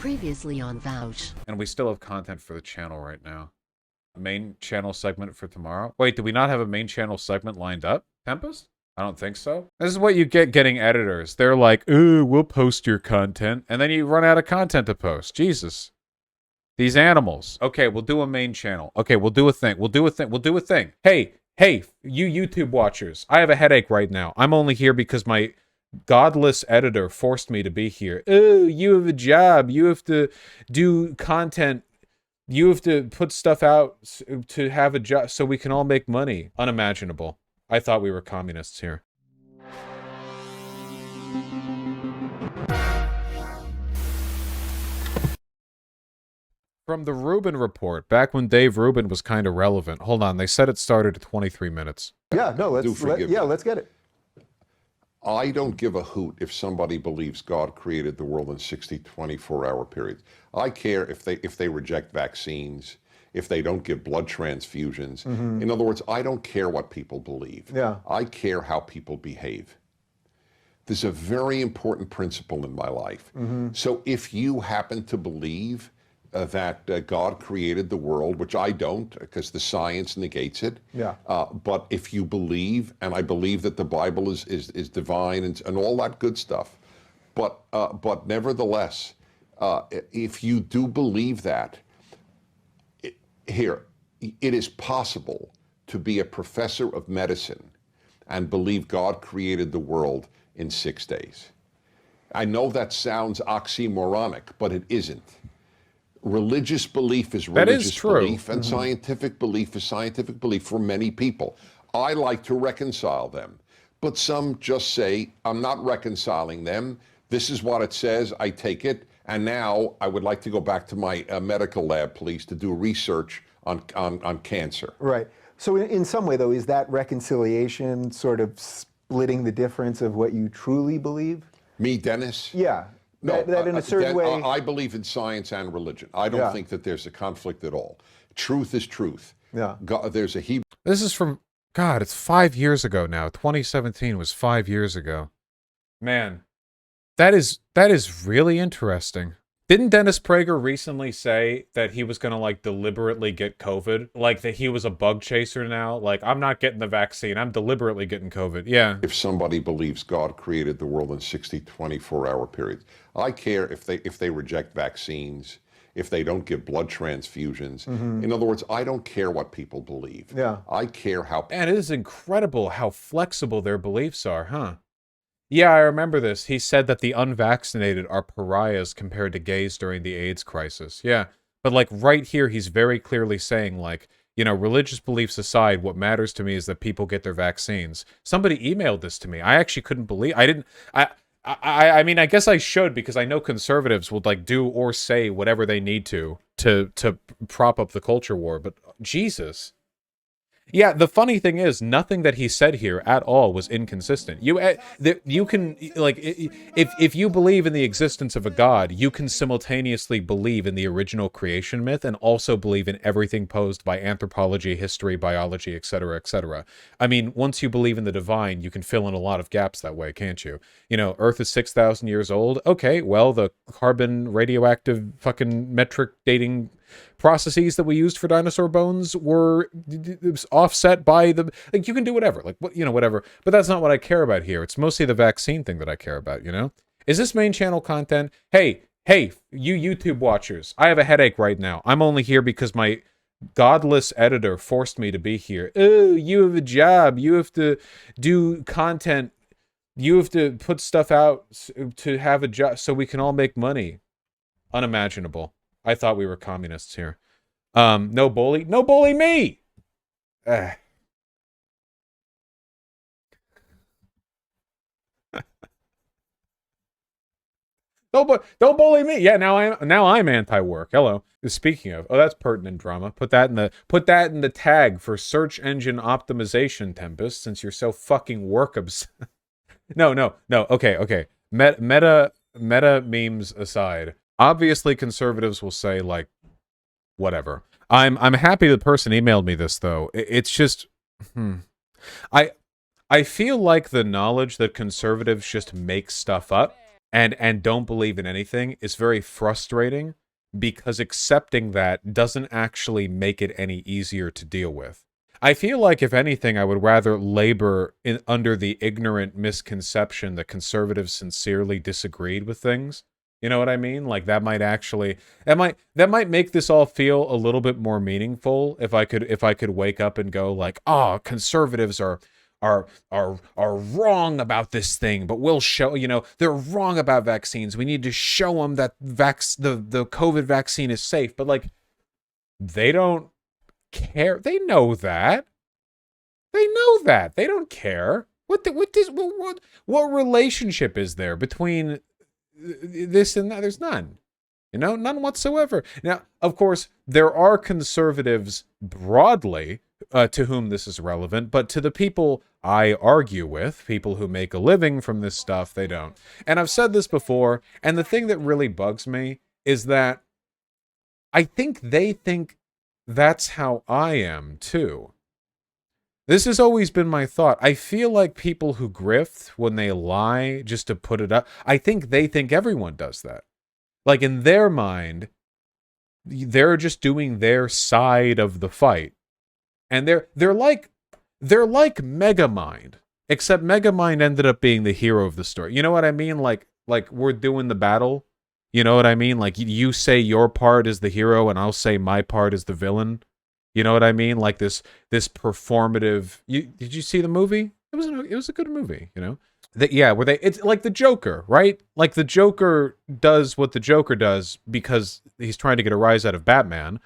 Previously on Vaush. And we still have content for the channel right now. Main channel segment for tomorrow. Wait, do we not have a main channel segment lined up? Tempest? I don't think so. This is what you get getting editors. They're like, ooh, we'll post your content. And then you run out of content to post. Jesus. These animals. Okay, we'll do a main channel. Okay, we'll do a thing. We'll do a thing. Hey, you YouTube watchers. I have a headache right now. I'm only here because my godless editor forced me to be here. Oh, you have a job. You have to do content. You have to put stuff out to have a job so we can all make money. Unimaginable. I thought we were communists here. From the Rubin report, back when Dave Rubin was kind of relevant. Hold on, they said it started at 23 minutes. Yeah, no, let's get it. I don't give a hoot if somebody believes God created the world in 60 24-hour periods. I care if they reject vaccines, if they don't give blood transfusions. In other words, I don't care what people believe. Yeah. I care how people behave. There's a very important principle in my life. So if you happen to believe that God created the world, which I don't, because the science negates it. Yeah. But if you believe, and I believe that the Bible is divine and all that good stuff, but nevertheless, if you do believe that, it is possible to be a professor of medicine and believe God created the world in 6 days. I know that sounds oxymoronic, but it isn't. Religious belief is religious belief, and scientific belief is scientific belief for many people. I like to reconcile them, but some just say, I'm not reconciling them. This is what it says. I take it. And now I would like to go back to my medical lab, please, to do research on cancer. Right. So in some way, though, is that reconciliation sort of splitting the difference of what you truly believe? Me, Dennis? Yeah. No, that in a certain way. I believe in science and religion. I don't think that there's a conflict at all. Truth is truth. Yeah. There's a Hebrew. This is from, God, it's 5 years ago now. 2017 was 5 years ago. Man, that is really interesting. Didn't Dennis Prager recently say that he was going to, like, deliberately get COVID? Like, that he was a bug chaser now? Like, I'm not getting the vaccine. I'm deliberately getting COVID. Yeah. If somebody believes God created the world in 60 24-hour periods, I care if they reject vaccines, if they don't give blood transfusions. In other words, I don't care what people believe. Yeah. I care how... And it is incredible how flexible their beliefs are, huh? Yeah, I remember this. He said that the unvaccinated are pariahs compared to gays during the AIDS crisis. Yeah, but like right here, he's very clearly saying, like, you know, religious beliefs aside, what matters to me is that people get their vaccines. Somebody emailed this to me. I actually couldn't believe... I mean, I guess I should, because I know conservatives will, like, do or say whatever they need to prop up the culture war, but Jesus... Yeah, the funny thing is, nothing that he said here at all was inconsistent. You can, like, if you believe in the existence of a god, you can simultaneously believe in the original creation myth and also believe in everything posed by anthropology, history, biology, etc., etc. I mean, once you believe in the divine, you can fill in a lot of gaps that way, can't you? You know, Earth is 6,000 years old. Okay, well, the carbon radioactive fucking metric dating processes that we used for dinosaur bones were offset by the, like, you can do whatever, like, what, you know, whatever, but that's not what I care about here. It's mostly the vaccine thing that I care about, you know? Is this main channel content? Hey, you YouTube watchers, I have a headache right now. I'm only here because my godless editor forced me to be here. Oh, you have a job. You have to do content. You have to put stuff out to have a job so we can all make money. Unimaginable. I thought we were communists here. No bully me. Don't bully me. Yeah, now I'm anti-work. Hello. Speaking of, oh, that's pertinent drama. Put that in the tag for search engine optimization, Tempest, since you're so fucking work obsessed. No. Okay. Meta memes aside. Obviously, conservatives will say, like, whatever. I'm happy the person emailed me this, though. It's just... I feel like the knowledge that conservatives just make stuff up and don't believe in anything is very frustrating, because accepting that doesn't actually make it any easier to deal with. I feel like, if anything, I would rather labor under the ignorant misconception that conservatives sincerely disagreed with things. You know what I mean? Like, that might actually, that might make this all feel a little bit more meaningful if I could wake up and go like, oh, conservatives are wrong about this thing, but we'll show, they're wrong about vaccines. We need to show them that the COVID vaccine is safe. But like, they don't care. They know that. They know that. They don't care. What relationship is there between this and that? There's none. None whatsoever. Now, of course, there are conservatives broadly to whom this is relevant, but to the people I argue with, people who make a living from this stuff, they don't. And I've said this before, and the thing that really bugs me is that I think they think that's how I am, too. This has always been my thought. I feel like people who grift when they lie just to put it up, I think they think everyone does that. Like, in their mind, they're just doing their side of the fight. And they're like Megamind, except Megamind ended up being the hero of the story. You know what I mean? Like we're doing the battle. You know what I mean? Like, you say your part is the hero and I'll say my part is the villain. You know what I mean? Like this performative. Did you see the movie? It was a good movie, it's like the Joker, right? Like, the Joker does what the Joker does because he's trying to get a rise out of Batman,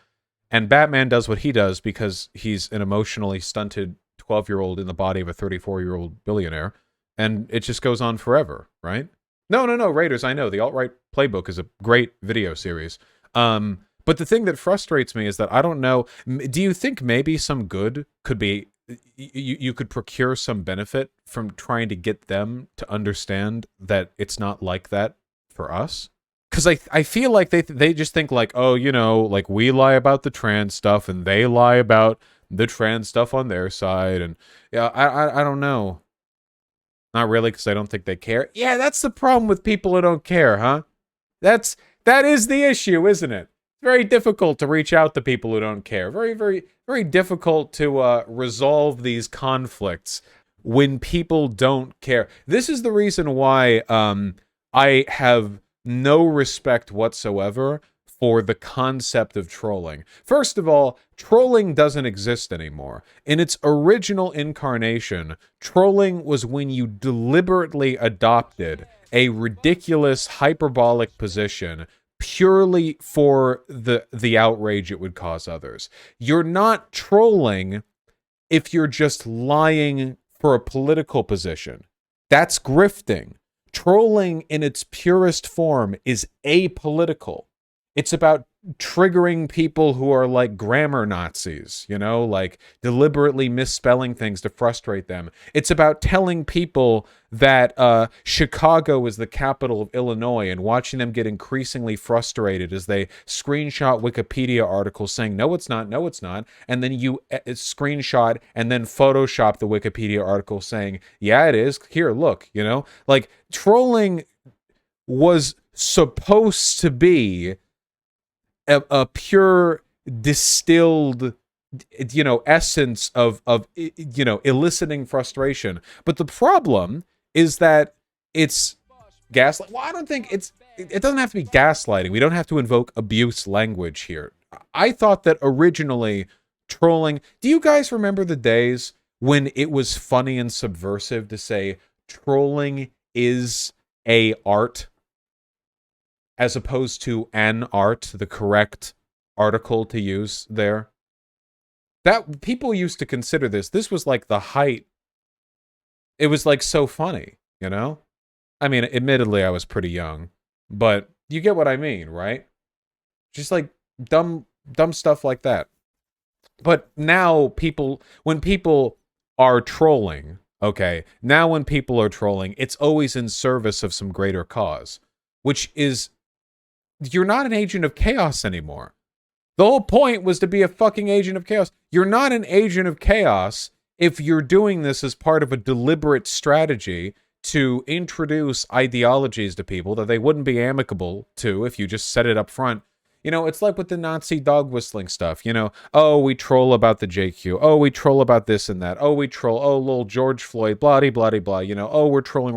and Batman does what he does because he's an emotionally stunted 12-year-old in the body of a 34-year-old billionaire, and it just goes on forever, right? No, Raiders, I know. The Alt-Right Playbook is a great video series. But the thing that frustrates me is that I don't know, do you think maybe some good could be, you could procure some benefit from trying to get them to understand that it's not like that for us? Because I feel like they just think like, oh, like we lie about the trans stuff and they lie about the trans stuff on their side. And yeah, I don't know. Not really, because I don't think they care. Yeah, that's the problem with people who don't care, huh? That is the issue, isn't it? Very difficult to reach out to people who don't care. Very, very, very difficult to resolve these conflicts when people don't care. This is the reason why I have no respect whatsoever for the concept of trolling. First of all, trolling doesn't exist anymore. In its original incarnation, trolling was when you deliberately adopted a ridiculous, hyperbolic position purely for the outrage it would cause others. You're not trolling if you're just lying for a political position. That's grifting. Trolling in its purest form is apolitical. It's about triggering people who are like grammar Nazis, like deliberately misspelling things to frustrate them. It's about telling people that Chicago is the capital of Illinois and watching them get increasingly frustrated as they screenshot Wikipedia articles saying, no, it's not, and then you screenshot and then Photoshop the Wikipedia article saying, yeah, it is. Here, look, like trolling was supposed to be a pure distilled essence of eliciting frustration. But the problem is that it's gaslight. Well, I don't think it doesn't have to be gaslighting. We don't have to invoke abuse language here. I thought that originally trolling, do you guys remember the days when it was funny and subversive to say trolling is a art as opposed to an art, the correct article to use there? That people used to consider this was like the height. It was like so funny, I mean, admittedly, I was pretty young, but you get what I mean, right? Just like dumb stuff like that. But now when people are trolling, it's always in service of some greater cause, which is, you're not an agent of chaos anymore. The whole point was to be a fucking agent of chaos. You're not an agent of chaos if you're doing this as part of a deliberate strategy to introduce ideologies to people that they wouldn't be amicable to if you just set it up front. You know, it's like with the Nazi dog whistling stuff, you know, oh, we troll about the JQ. Oh, we troll about this and that. Oh, we troll, oh, little George Floyd, blah, you know, oh, we're trolling.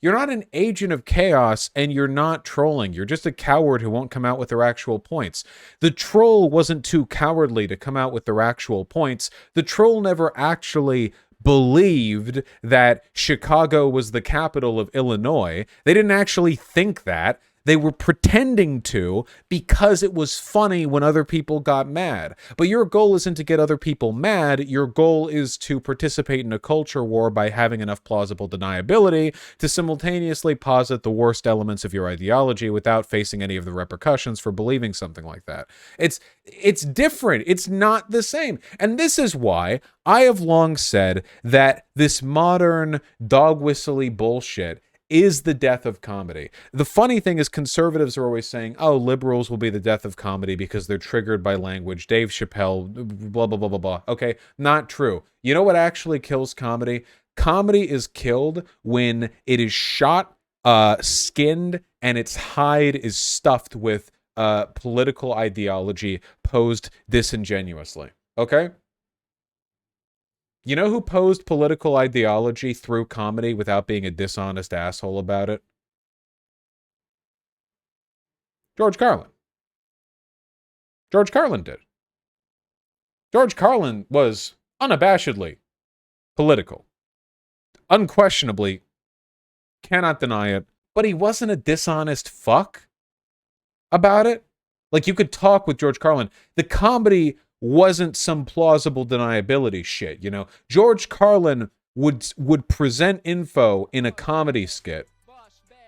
You're not an agent of chaos, and you're not trolling. You're just a coward who won't come out with their actual points. The troll wasn't too cowardly to come out with their actual points. The troll never actually believed that Chicago was the capital of Illinois. They didn't actually think that. They were pretending to because it was funny when other people got mad. But your goal isn't to get other people mad. Your goal is to participate in a culture war by having enough plausible deniability to simultaneously posit the worst elements of your ideology without facing any of the repercussions for believing something like that. It's different. It's not the same. And this is why I have long said that this modern dog whistly bullshit is the death of comedy. The funny thing is conservatives are always saying, oh, liberals will be the death of comedy because they're triggered by language. Dave Chappelle, blah, blah, blah, blah, blah. Okay, not true. You know what actually kills comedy? Comedy is killed when it is shot, skinned, and its hide is stuffed with political ideology posed disingenuously. Okay? You know who posed political ideology through comedy without being a dishonest asshole about it? George Carlin. George Carlin did. George Carlin was unabashedly political. Unquestionably, cannot deny it, but he wasn't a dishonest fuck about it. Like, you could talk with George Carlin. The comedy wasn't some plausible deniability shit, you know. George Carlin would present info in a comedy skit,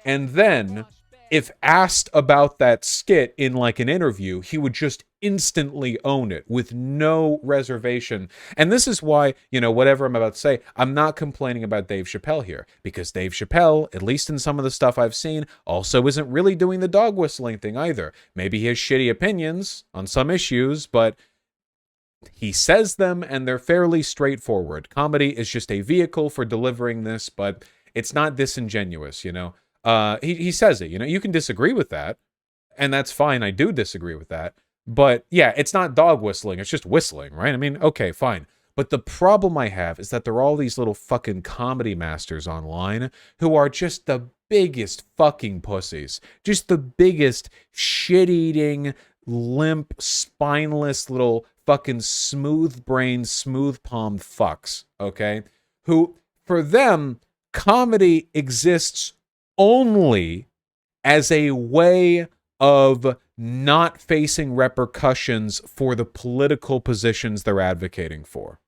and then if asked about that skit in like an interview, he would just instantly own it with no reservation. And this is why, you know, whatever I'm about to say, I'm not complaining about Dave Chappelle here, because Dave Chappelle, at least in some of the stuff I've seen, also isn't really doing the dog whistling thing either. Maybe he has shitty opinions on some issues, but he says them and they're fairly straightforward. Comedy is just a vehicle for delivering this, but it's not disingenuous, you know. He says it, you know. You can disagree with that, and that's fine. I do disagree with that. But yeah, it's not dog whistling. It's just whistling, right? I mean, okay, fine. But the problem I have is that there are all these little fucking comedy masters online who are just the biggest fucking pussies. Just the biggest shit-eating, limp, spineless little fucking smooth-brained, smooth-palmed fucks, okay? Who, for them, comedy exists only as a way of not facing repercussions for the political positions they're advocating for.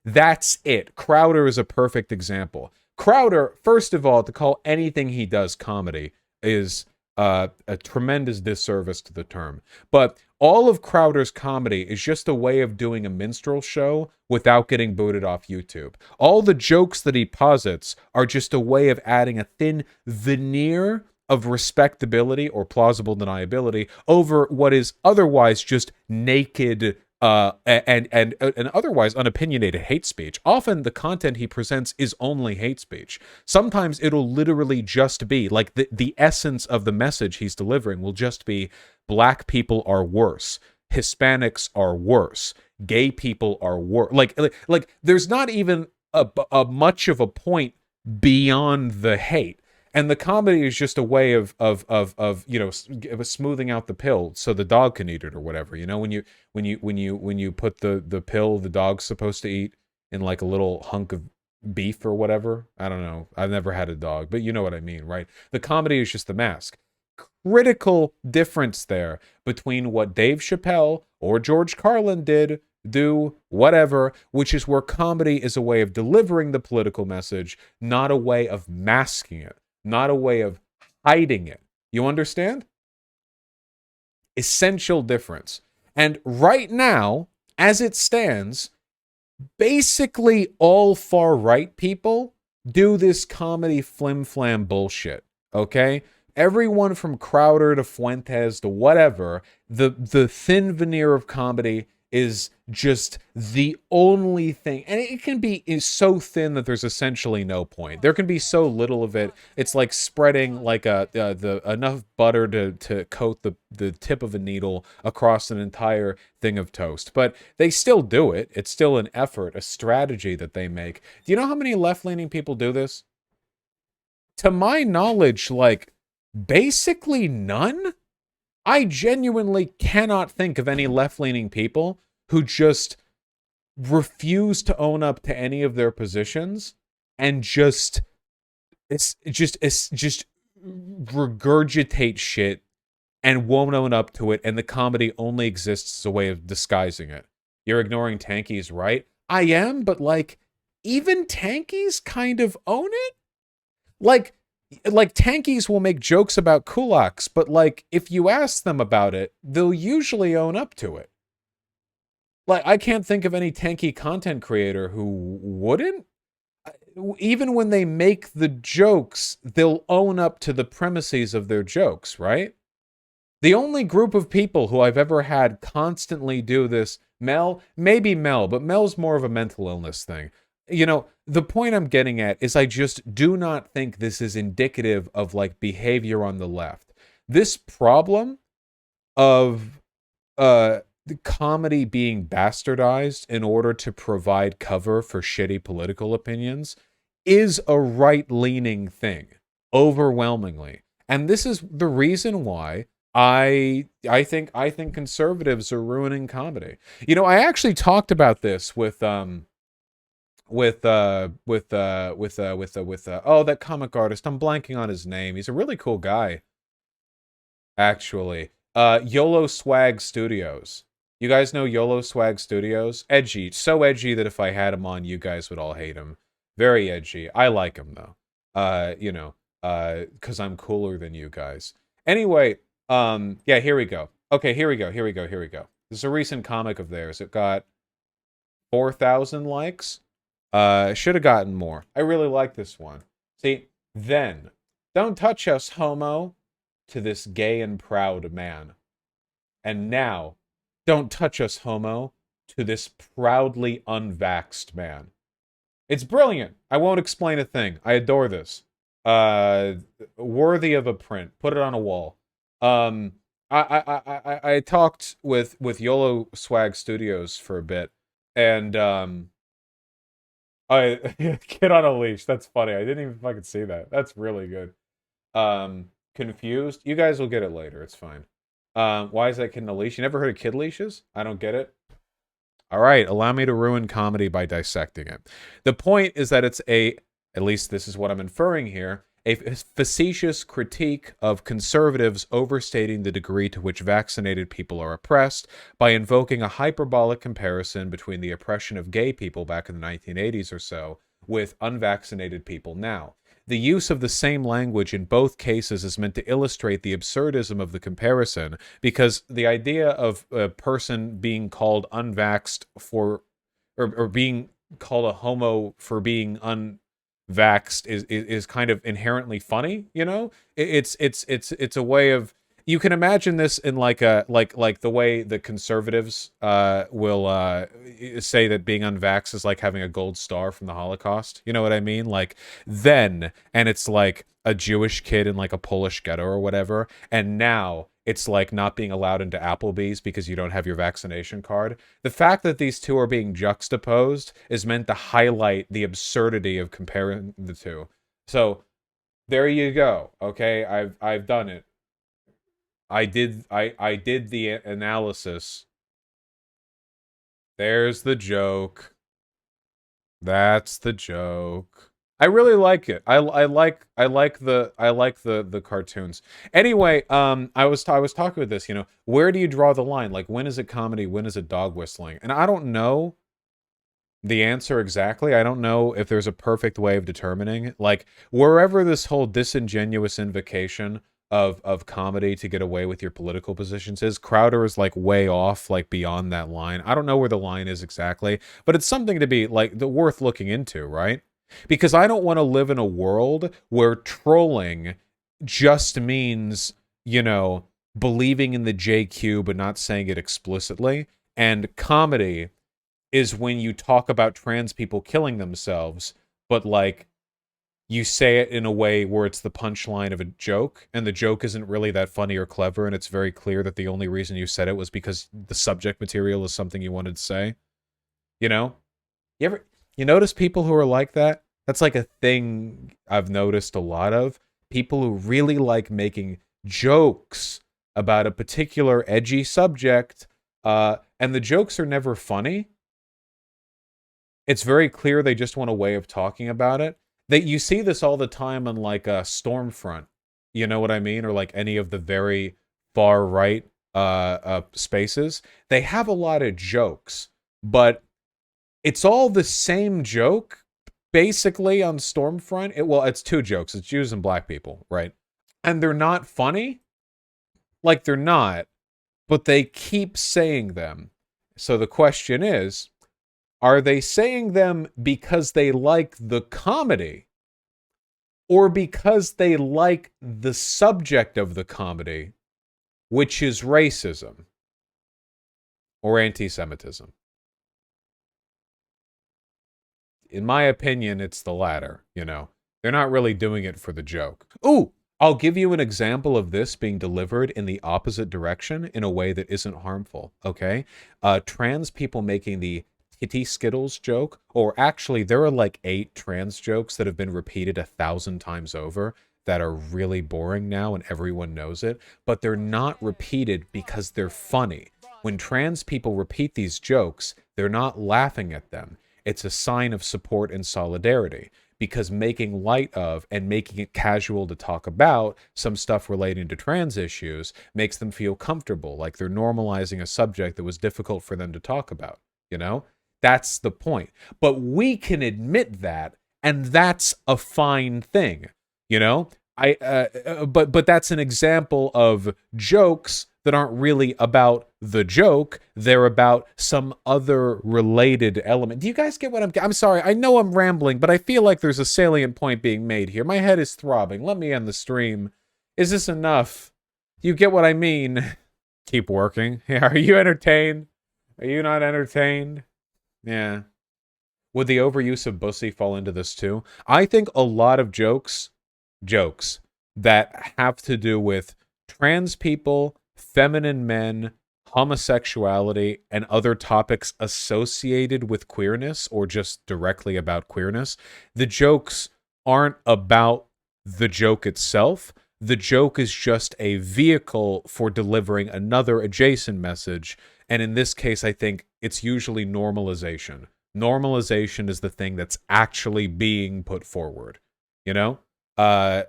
That's it. Crowder is a perfect example. Crowder, first of all, to call anything he does comedy is a tremendous disservice to the term. But all of Crowder's comedy is just a way of doing a minstrel show without getting booted off YouTube. All the jokes that he posits are just a way of adding a thin veneer of respectability or plausible deniability over what is otherwise just naked and otherwise unopinionated hate speech. Often the content he presents is only hate speech. Sometimes it'll literally just be like the essence of the message he's delivering will just be black people are worse, Hispanics are worse, gay people are worse. Like there's not even a much of a point beyond the hate. And the comedy is just a way of you know, smoothing out the pill so the dog can eat it or whatever. You know, when you put the pill the dog's supposed to eat in like a little hunk of beef or whatever. I don't know. I've never had a dog, but you know what I mean, right? The comedy is just the mask. Critical difference there between what Dave Chappelle or George Carlin do, whatever, which is where comedy is a way of delivering the political message, not a way of masking it. Not a way of hiding it. You understand? Essential difference. And right now, as it stands, basically all far-right people do this comedy flim-flam bullshit, okay? Everyone from Crowder to Fuentes to whatever, the thin veneer of comedy is just the only thing, and it can be is so thin that there's essentially no point. There can be so little of it. It's like spreading like the enough butter to coat the tip of a needle across an entire thing of toast. But they still do it. It's still an effort, a strategy that they make. Do you know how many left-leaning people do this? To my knowledge, like basically none. I genuinely cannot think of any left-leaning people who just refuse to own up to any of their positions and just regurgitate shit and won't own up to it, and the comedy only exists as a way of disguising it. You're ignoring tankies, right? I am, but like even tankies kind of own it. Like tankies will make jokes about kulaks, but like if you ask them about it, they'll usually own up to it. Like I can't think of any tanky content creator who wouldn't. Even when they make the jokes, they'll own up to the premises of their jokes, right? The only group of people who I've ever had constantly do this, maybe Mel, but Mel's more of a mental illness thing. You know, the point I'm getting at is I just do not think this is indicative of like behavior on the left. This problem of the comedy being bastardized in order to provide cover for shitty political opinions is a right-leaning thing, overwhelmingly. And this is the reason why I think conservatives are ruining comedy. You know, I actually talked about this with that comic artist. I'm blanking on his name. He's a really cool guy, actually. YOLO Swag Studios. You guys know YOLO Swag Studios? Edgy. So edgy that if I had him on, you guys would all hate him. Very edgy. I like him, though. Because I'm cooler than you guys. Anyway, yeah, here we go. Okay, here we go. This is a recent comic of theirs. It got 4,000 likes. Should have gotten more. I really like this one. See, then, don't touch us, homo, to this gay and proud man. And now, don't touch us, homo, to this proudly unvaxxed man. It's brilliant. I won't explain a thing. I adore this. Worthy of a print. Put it on a wall. I talked with YOLO Swag Studios for a bit, and Kid on a Leash. That's funny. I didn't even fucking see that. That's really good. Confused. You guys will get it later. It's fine. Why is that Kid on a Leash? You never heard of kid leashes? I don't get it. All right, allow me to ruin comedy by dissecting it. The point is that it's at least this is what I'm inferring here, a facetious critique of conservatives overstating the degree to which vaccinated people are oppressed by invoking a hyperbolic comparison between the oppression of gay people back in the 1980s or so with unvaccinated people now. The use of the same language in both cases is meant to illustrate the absurdism of the comparison, because the idea of a person being called unvaxxed for, or being called a homo for being unvaxxed is kind of inherently funny, you know? It's a way of, you can imagine this in like the way the conservatives will say that being unvaxxed is like having a gold star from the Holocaust. You know what I mean? Like then, and it's like a Jewish kid in like a Polish ghetto or whatever, and now it's like not being allowed into Applebee's because you don't have your vaccination card. The fact that these two are being juxtaposed is meant to highlight the absurdity of comparing the two. So there you go. Okay, I've done it. I did the analysis. There's the joke. That's the joke. I really like it. I like the cartoons. Anyway, I was talking with this, you know, where do you draw the line? Like, when is it comedy? When is it dog whistling? And I don't know the answer exactly. I don't know if there's a perfect way of determining. Like, wherever this whole disingenuous invocation of comedy to get away with your political positions is, Crowder is like way off, like beyond that line. I don't know where the line is exactly, but it's something to be like worth looking into, right? Because I don't want to live in a world where trolling just means, you know, believing in the JQ but not saying it explicitly. And comedy is when you talk about trans people killing themselves, but like you say it in a way where it's the punchline of a joke, and the joke isn't really that funny or clever, and it's very clear that the only reason you said it was because the subject material is something you wanted to say. You know? You notice people who are like that? That's like a thing I've noticed a lot of. People who really like making jokes about a particular edgy subject, and the jokes are never funny. It's very clear they just want a way of talking about it. That you see this all the time on like a Stormfront, you know what I mean, or like any of the very far right spaces. They have a lot of jokes, but it's all the same joke basically on Stormfront. It's two jokes. It's Jews and black people, right? And they're not funny. Like they're not, but they keep saying them. So the question is, are they saying them because they like the comedy, or because they like the subject of the comedy, which is racism or anti-Semitism? In my opinion, it's the latter, you know. They're not really doing it for the joke. Ooh, I'll give you an example of this being delivered in the opposite direction in a way that isn't harmful, okay? Trans people making the titty skittles joke, or actually there are like 8 trans jokes that have been repeated 1,000 times over that are really boring now and everyone knows it, but they're not repeated because they're funny. When trans people repeat these jokes, they're not laughing at them. It's a sign of support and solidarity, because making light of and making it casual to talk about some stuff relating to trans issues makes them feel comfortable, like they're normalizing a subject that was difficult for them to talk about, you know? That's the point. But we can admit that, and that's a fine thing, you know? But that's an example of jokes that aren't really about the joke. They're about some other related element. Do you guys get what I'm sorry, I know I'm rambling, but I feel like there's a salient point being made here. My head is throbbing. Let me end the stream. Is this enough? Do you get what I mean? Keep working. Are you entertained? Are you not entertained? Yeah. Would the overuse of bussy fall into this too? I think a lot of jokes that have to do with trans people, feminine men, homosexuality, and other topics associated with queerness or just directly about queerness, the jokes aren't about the joke itself. The joke is just a vehicle for delivering another adjacent message. And in this case, I think it's usually normalization. Normalization is the thing that's actually being put forward. You know?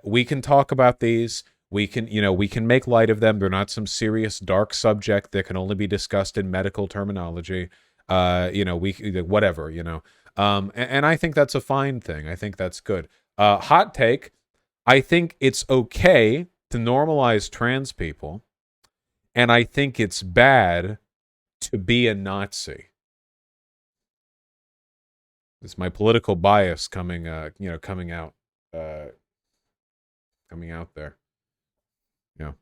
We can talk about these. We can make light of them. They're not some serious dark subject that can only be discussed in medical terminology. Whatever, you know. And I think that's a fine thing. I think that's good. Hot take. I think it's okay to normalize trans people. And I think it's bad to be a Nazi. It's my political bias coming out there. Yeah.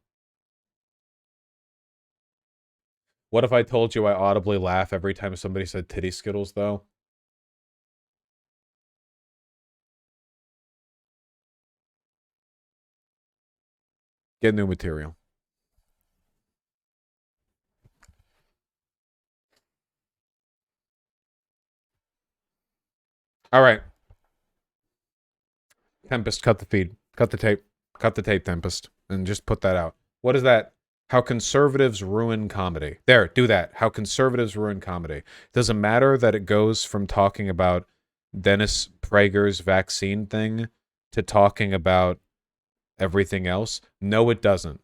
What if I told you I audibly laugh every time somebody said titty skittles, though? Get new material. All right. Tempest, cut the feed. Cut the tape. Cut the tape, Tempest. And just put that out. What is that? How conservatives ruin comedy. There, do that. How conservatives ruin comedy. Doesn't matter that it goes from talking about Dennis Prager's vaccine thing to talking about everything else. No, it doesn't.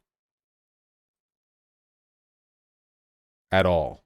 At all.